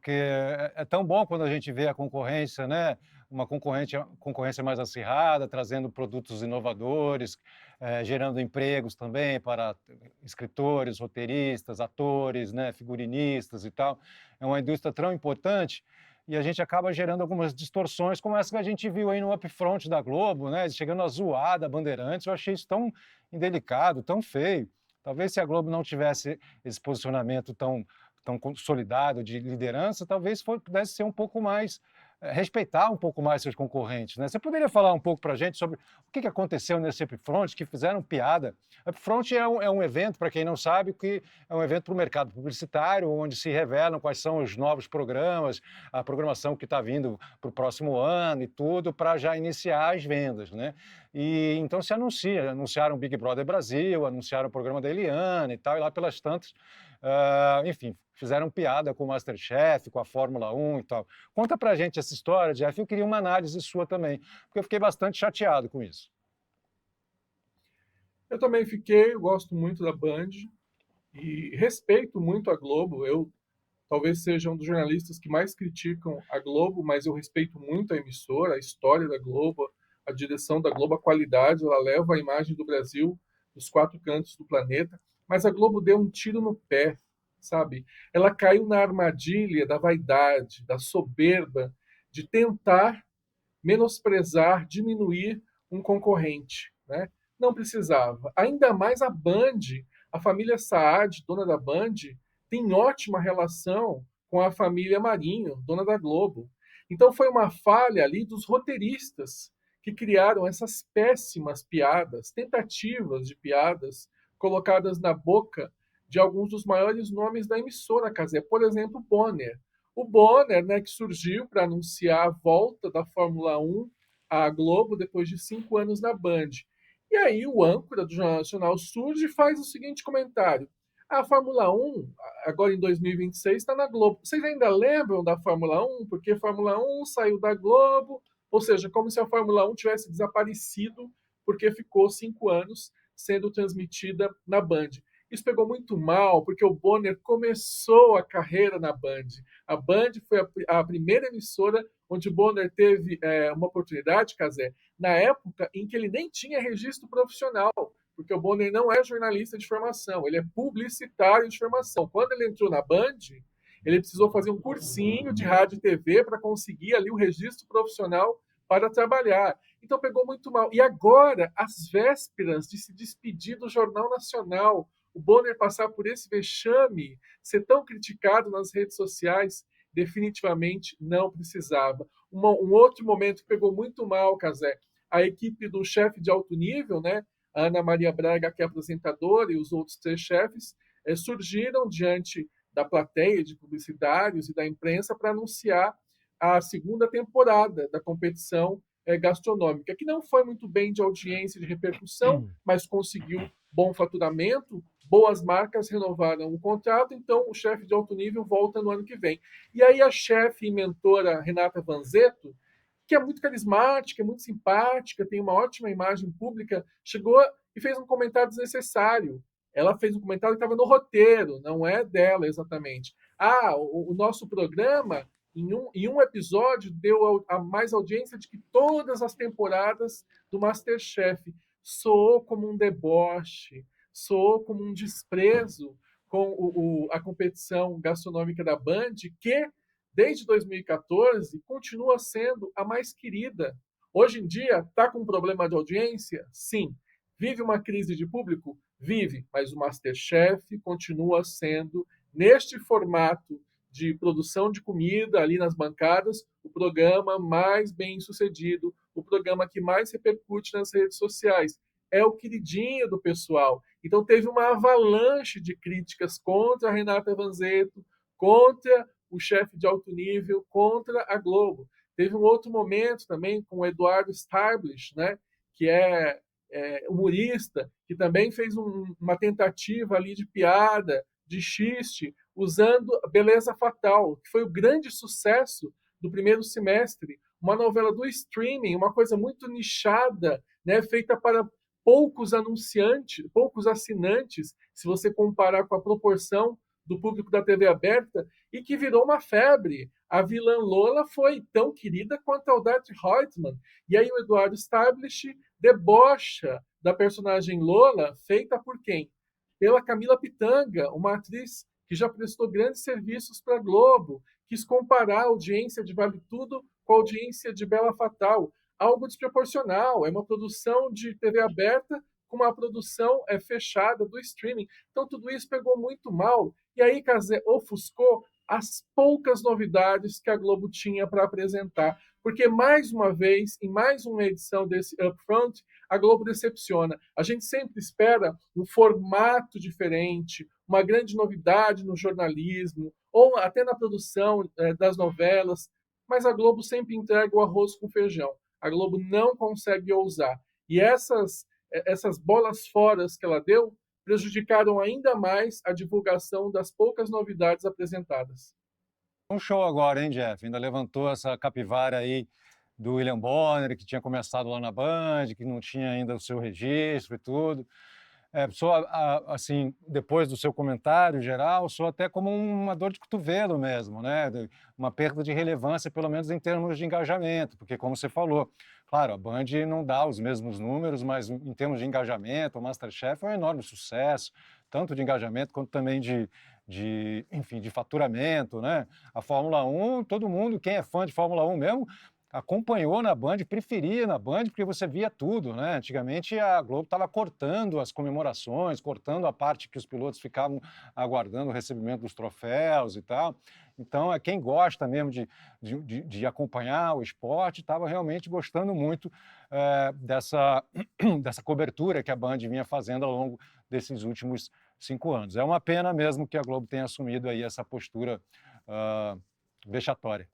porque é tão bom quando a gente vê a concorrência, né, uma concorrência mais acirrada, trazendo produtos inovadores, gerando empregos também para escritores, roteiristas, atores, né, figurinistas e tal. É uma indústria tão importante e a gente acaba gerando algumas distorções, como essa que a gente viu aí no upfront da Globo, né, chegando a zoar da Bandeirantes. Eu achei isso tão indelicado, tão feio. Talvez se a Globo não tivesse esse posicionamento tão consolidado de liderança, talvez pudesse ser um pouco mais, respeitar um pouco mais seus concorrentes, né? Você poderia falar um pouco para a gente sobre o que aconteceu nesse Upfront, que fizeram piada? Upfront é um evento, para quem não sabe, que é um evento para o mercado publicitário, onde se revelam quais são os novos programas, a programação que está vindo para o próximo ano e tudo, para já iniciar as vendas, né? E então se anunciaram Big Brother Brasil, anunciaram o programa da Eliana e tal, e lá pelas tantas, enfim, fizeram piada com o MasterChef, com a Fórmula 1 e tal. Conta pra gente essa história, Jeff. Eu queria uma análise sua também, porque eu fiquei bastante chateado com isso. Eu também fiquei, eu gosto muito da Band e respeito muito a Globo. Eu talvez seja um dos jornalistas que mais criticam a Globo, mas eu respeito muito a emissora, a história da Globo, a direção da Globo, a qualidade, ela leva a imagem do Brasil dos quatro cantos do planeta. Mas a Globo deu um tiro no pé, sabe? Ela caiu na armadilha da vaidade, da soberba, de tentar menosprezar, diminuir um concorrente, né? Não precisava. Ainda mais a Band, a família Saad, dona da Band, tem ótima relação com a família Marinho, dona da Globo. Então foi uma falha ali dos roteiristas que criaram essas péssimas piadas, tentativas de piadas colocadas na boca de alguns dos maiores nomes da emissora, Casé. Por exemplo, Bonner. O Bonner, né, que surgiu para anunciar a volta da Fórmula 1 à Globo depois de 5 anos na Band. E aí o âncora do Jornal Nacional surge e faz o seguinte comentário: a Fórmula 1, agora em 2026, está na Globo. Vocês ainda lembram da Fórmula 1? Porque a Fórmula 1 saiu da Globo, ou seja, como se a Fórmula 1 tivesse desaparecido porque ficou 5 anos sendo transmitida na Band. Isso pegou muito mal, porque o Bonner começou a carreira na Band. A Band foi a primeira emissora onde o Bonner teve uma oportunidade, Casé, na época em que ele nem tinha registro profissional, porque o Bonner não é jornalista de formação, ele é publicitário de formação. Quando ele entrou na Band, ele precisou fazer um cursinho de rádio e TV para conseguir ali o registro profissional para trabalhar. Então pegou muito mal. E agora, às vésperas de se despedir do Jornal Nacional, o Bonner passar por esse vexame, ser tão criticado nas redes sociais, definitivamente não precisava. Um outro momento que pegou muito mal, Casé, a equipe do chefe de alto nível, né, a Ana Maria Braga, que é apresentadora, e os outros três chefes, surgiram diante da plateia de publicitários e da imprensa para anunciar a segunda temporada da competição gastronômica, que não foi muito bem de audiência e de repercussão, mas conseguiu bom faturamento, boas marcas renovaram o contrato, então o chefe de alto nível volta no ano que vem. E aí a chefe e mentora Renata Vanzetto, que é muito carismática, é muito simpática, tem uma ótima imagem pública, chegou e fez um comentário desnecessário. Ela fez um comentário que estava no roteiro, não é dela exatamente. O nosso programa, em um episódio, deu a mais audiência de que todas as temporadas do MasterChef. Soou como um deboche, soou como um desprezo com a competição gastronômica da Band, que desde 2014 continua sendo a mais querida. Hoje em dia está com um problema de audiência? Sim. Vive uma crise de público? Vive, mas o MasterChef continua sendo, neste formato de produção de comida ali nas bancadas, o programa mais bem sucedido, o programa que mais repercute nas redes sociais. É o queridinho do pessoal. Então teve uma avalanche de críticas contra a Renata Vanzetto, contra o chefe de alto nível, contra a Globo. Teve um outro momento também com o Eduardo Stablish, né, que é humorista, que também fez uma tentativa ali de piada, de xiste, usando Beleza Fatal, que foi o grande sucesso do primeiro semestre, uma novela do streaming, uma coisa muito nichada, né, feita para poucos anunciantes, poucos assinantes, se você comparar com a proporção do público da TV aberta e que virou uma febre. A vilã Lola foi tão querida quanto a Odette Reutemann. E aí o Eduardo Stablish debocha da personagem Lola, feita por quem? Pela Camila Pitanga, uma atriz que já prestou grandes serviços para a Globo, quis comparar a audiência de Vale Tudo com a audiência de Bela Fatal, algo desproporcional, é uma produção de TV aberta com uma produção fechada do streaming. Então tudo isso pegou muito mal, e aí Cazé ofuscou as poucas novidades que a Globo tinha para apresentar, porque mais uma vez, em mais uma edição desse Upfront, a Globo decepciona. A gente sempre espera um formato diferente, uma grande novidade no jornalismo, ou até na produção das novelas, mas a Globo sempre entrega o arroz com feijão. A Globo não consegue ousar. E essas bolas fora que ela deu prejudicaram ainda mais a divulgação das poucas novidades apresentadas. Um show agora, hein, Jeff? Ainda levantou essa capivara aí do William Bonner, que tinha começado lá na Band, que não tinha ainda o seu registro e tudo. Assim, depois do seu comentário geral, sou até como uma dor de cotovelo mesmo, né? Uma perda de relevância, pelo menos em termos de engajamento, porque, como você falou, claro, a Band não dá os mesmos números, mas em termos de engajamento, o MasterChef é um enorme sucesso, tanto de engajamento quanto também enfim, de faturamento, né? A Fórmula 1, todo mundo, quem é fã de Fórmula 1 mesmo, acompanhou na Band, preferia na Band, porque você via tudo, né? Antigamente a Globo estava cortando as comemorações, cortando a parte que os pilotos ficavam aguardando o recebimento dos troféus e tal. Então, quem gosta mesmo de acompanhar o esporte estava realmente gostando muito dessa cobertura que a Band vinha fazendo ao longo desses últimos 5 anos. É uma pena mesmo que a Globo tenha assumido aí essa postura vexatória.